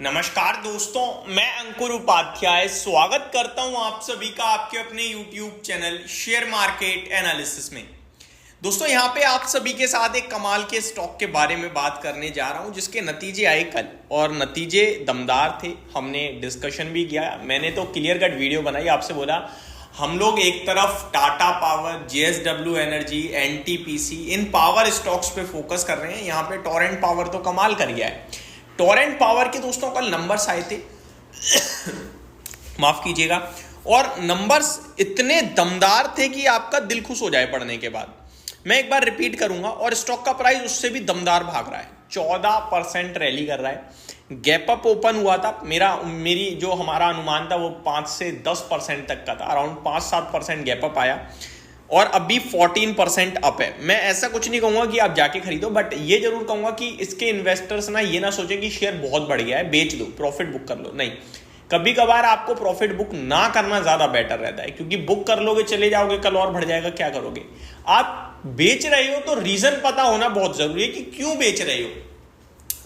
नमस्कार दोस्तों, मैं अंकुर उपाध्याय स्वागत करता हूं आप सभी का आपके अपने YouTube channel share market analysis में। दोस्तों यहां पे आप सभी के साथ एक कमाल के स्टॉक के बारे में बात करने जा रहा हूं जिसके नतीजे आए कल और नतीजे दमदार थे। हमने डिस्कशन भी किया, मैंने तो क्लियर कट वीडियो बनाई, आपसे बोला हम लोग एक तरफ Tata power, JSW energy, NTPC इन पावर स्टॉक्स पे फोकस कर रहे हैं। यहाँ पे टोरेंट पावर तो कमाल कर गया है। टोरेंट पावर के दोस्तों कल नंबर्स आए थे माफ कीजिएगा, और नंबर्स इतने दमदार थे कि आपका दिल खुश हो जाए पढ़ने के बाद। मैं एक बार रिपीट करूंगा, और स्टॉक का प्राइस उससे भी दमदार भाग रहा है, 14% रैली कर रहा है। गैप अप ओपन हुआ था, मेरी जो हमारा अनुमान था वो 5 से 10% तक का था, अराउंड 5-7% गैप अप आया और अभी 14% अप है। मैं ऐसा कुछ नहीं कहूंगा कि आप जाके खरीदो, बट ये जरूर कहूंगा कि इसके इन्वेस्टर्स ना ये ना सोचें कि शेयर बहुत बढ़ गया है बेच दो, प्रॉफिट बुक कर लो। नहीं, कभी कभार आपको प्रॉफिट बुक ना करना ज्यादा बेटर रहता है, क्योंकि बुक कर लोगे चले जाओगे, कल और बढ़ जाएगा, क्या करोगे। आप बेच रहे हो तो रीजन पता होना बहुत जरूरी है कि क्यों बेच रहे हो।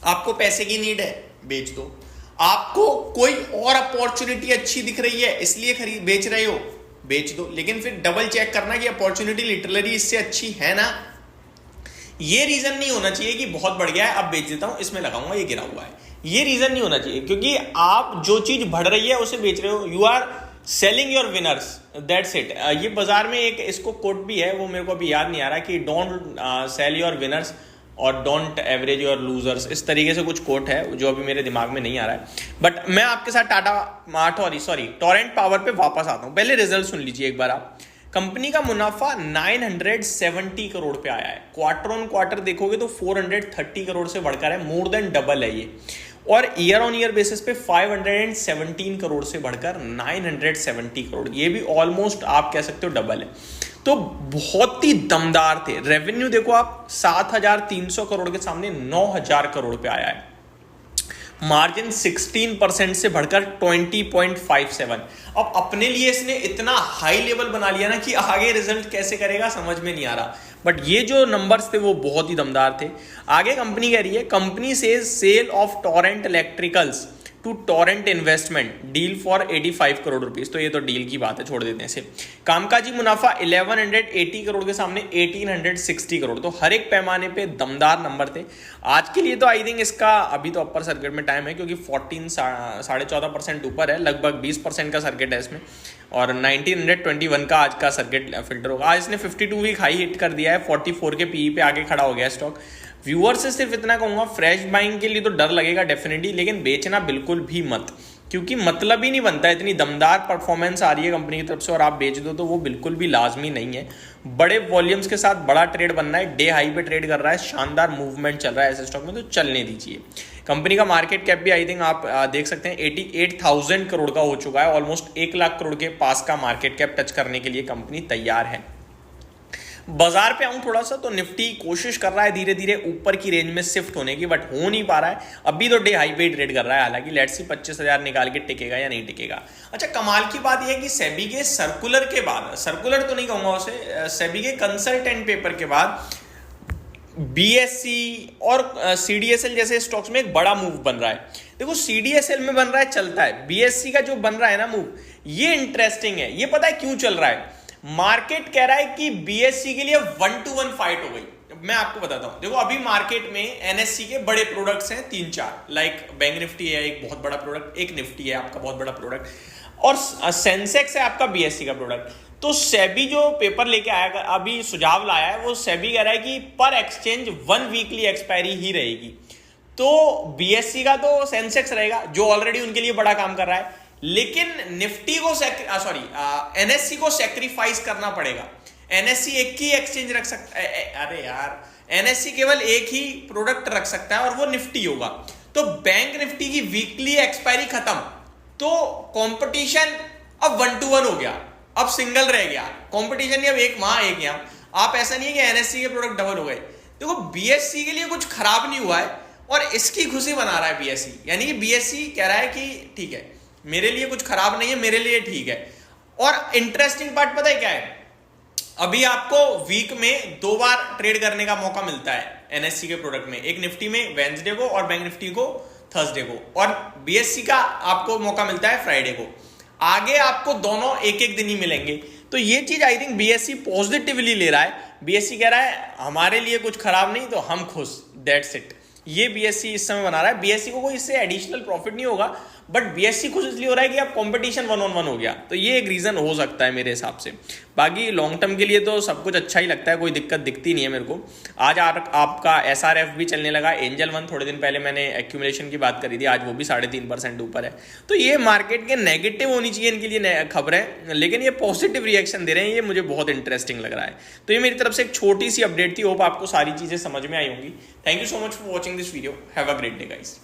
आपको पैसे की नीड है, बेच दो। आपको कोई और अपॉर्चुनिटी अच्छी दिख रही है इसलिए बेच रहे हो, बेच दो। लेकिन फिर डबल चेक करना कि अपॉर्चुनिटी लिटरली इससे अच्छी है ना। ये रीजन नहीं होना चाहिए कि बहुत बढ़ गया है अब बेच देता हूं, इसमें लगाऊंगा ये गिरा हुआ है। ये रीजन नहीं होना चाहिए, क्योंकि आप जो चीज बढ़ रही है उसे बेच रहे हो। You are selling your winners, that's it. ये बाजार में एक इसको कोट भी है, वो मेरे को अभी याद नहीं आ रहा, कि डोंट सेल योर विनर्स और डोंट एवरेज योर लूजर्स, इस तरीके से कुछ कोट है जो अभी मेरे दिमाग में नहीं आ रहा है। बट मैं आपके साथ टोरेंट पावर पे वापस आता हूं। पहले रिजल्ट सुन लीजिए एक बार आप। कंपनी का मुनाफा 970 करोड़ पे आया है। क्वार्टर ऑन क्वार्टर देखोगे तो 430 करोड़ से बढ़कर है, मोर देन डबल है ये। और ईयर ऑन ईयर बेसिस पे 517 करोड़ से बढ़कर 970 करोड़, ये भी ऑलमोस्ट आप कह सकते हो डबल है। तो बहुत ही दमदार थे। रेवेन्यू देखो आप, 7,300 करोड़ के सामने 9,000 करोड़ पे आया है। मार्जिन 16% से बढ़कर 20.57। अब अपने लिए इसने इतना हाई लेवल बना लिया ना कि आगे रिजल्ट कैसे करेगा समझ में नहीं आ रहा। बट ये जो नंबर्स थे वो बहुत ही दमदार थे। आगे कंपनी कह रही है, company says sale of Torrent Electricals to Torrent Investment deal for 85 crore rupees. तो ये तो डील की बात है, छोड़ देते हैं इसे। कामकाजी मुनाफा 1180 करोड़ के सामने 1860 करोड़। तो हर एक पैमाने पे दमदार नंबर थे। आज के लिए तो आई थिंक इसका अभी तो अपर सर्किट में टाइम है, क्योंकि 14.5% ऊपर है, लगभग 20% का सर्किट है इसमें, और 1921 का आज का सर्किट फिल्टर होगा। आज इसने 52 वीक हाई हिट कर दिया है, 44 के पीई पे आगे खड़ा हो गया स्टॉक। व्यूअर से सिर्फ इतना कहूंगा, फ्रेश बाइंग के लिए तो डर लगेगा डेफिनेटली, लेकिन बेचना बिल्कुल भी मत, क्योंकि मतलब ही नहीं बनता। इतनी दमदार परफॉर्मेंस आ रही है कंपनी की तरफ से और आप बेच दो तो वो बिल्कुल भी लाजमी नहीं है। बड़े वॉल्यूम्स के साथ बड़ा ट्रेड बनना है, डे हाई पे ट्रेड कर रहा है, शानदार मूवमेंट चल रहा है ऐसे स्टॉक में, तो चलने दीजिए। कंपनी का मार्केट कैप भी आई थिंक आप देख सकते हैं 88,000 करोड़ का हो चुका है। ऑलमोस्ट 1 लाख करोड़ के पास का मार्केट कैप टच करने के लिए कंपनी तैयार है। बाजार पे आऊं थोड़ा सा, तो निफ्टी कोशिश कर रहा है धीरे धीरे ऊपर की रेंज में शिफ्ट होने की, बट हो नहीं पा रहा है। अभी तो डे हाई पे ट्रेड कर रहा है, हालांकि लेट्स सी 25,000 निकाल के टिकेगा या नहीं टिकेगा। अच्छा, कमाल की बात यह है कि सेबी के सर्कुलर के बाद, सर्कुलर तो नहीं कहूंगा उसे, सेबी के कंसल्टेंट पेपर के बाद BSE और CDSL जैसे स्टॉक्स में एक बड़ा मूव बन रहा है। देखो CDSL में बन रहा है, चलता है। BSE का जो बन रहा है ना मूव, ये इंटरेस्टिंग है। ये पता है क्यों चल रहा है? मार्केट कह रहा है कि BSE के लिए 1-to-1 फाइट हो गई। मैं आपको बताता हूं, देखो अभी मार्केट में NSE के बड़े प्रोडक्ट्स हैं 3-4, लाइक बैंक निफ्टी है एक बहुत बड़ा प्रोडक्ट, एक निफ्टी है आपका बहुत बड़ा प्रोडक्ट, और सेंसेक्स है आपका BSE का प्रोडक्ट। तो सेबी जो पेपर लेके आया, अभी सुझाव लाया है, वो सेबी कह रहा है कि पर एक्सचेंज 1 वीकली एक्सपायरी ही रहेगी। तो BSE का तो सेंसेक्स रहेगा जो ऑलरेडी उनके लिए बड़ा काम कर रहा है, लेकिन निफ्टी को NSE को सेक्रीफाइस करना पड़ेगा। NSE एक ही एक्सचेंज रख सकता है, अरे यार NSE केवल एक ही प्रोडक्ट रख सकता है और वो निफ्टी होगा। तो बैंक निफ्टी की वीकली एक्सपायरी खत्म, तो कंपटीशन अब 1-to-1 हो गया, अब सिंगल रह गया। कंपटीशन नहीं अब एक वहां एक यहां। आप ऐसा नहीं है कि NSE के प्रोडक्ट डबल हो गए। देखो BSE के लिए कुछ खराब नहीं हुआ है और इसकी खुशी बना रहा है BSE, यानी कि BSE कह रहा है कि ठीक है मेरे लिए कुछ खराब नहीं है, मेरे लिए ठीक है। और इंटरेस्टिंग पार्ट पता है क्या है? अभी आपको वीक में 2 बार ट्रेड करने का मौका मिलता है NSE के प्रोडक्ट में, एक निफ्टी में वेंसडे को और बैंक निफ्टी को थर्सडे को और बीएससी का आपको मौका मिलता है फ्राइडे को। आगे आपको दोनों एक एक दिन ही मिलेंगे। तो ये चीज आई थिंक बीएससी पॉजिटिवली ले रहा है। बीएससी कह रहा है हमारे लिए कुछ खराब नहीं तो हम खुश, दैट्स इट। ये बीएससी इस समय बना रहा है। बीएससी को कोई इससे एडिशनल प्रॉफिट नहीं होगा, बट बीएससी खुश इसलिए हो रहा है कि अब कंपटीशन 1-on-1 हो गया, तो ये एक रीजन हो सकता है मेरे हिसाब से। बाकी लॉन्ग टर्म के लिए तो सब कुछ अच्छा ही लगता है, कोई दिक्कत दिखती नहीं है मेरे को। आज आपका एसआरएफ भी चलने लगा, एंजल वन थोड़े दिन पहले मैंने एक्यूमुलेशन की बात करी थी, आज वो भी 3.5% ऊपर है। तो ये मार्केट के नेगेटिव होनी चाहिए इनके लिए खबरें, लेकिन ये पॉजिटिव रिएक्शन दे रहे हैं, ये मुझे बहुत इंटरेस्टिंग लग रहा है। तो ये मेरी तरफ से एक छोटी सी अपडेट थी, होप आपको सारी चीजें समझ में आई होंगी। Thank you so much for watching this video, have a great day guys.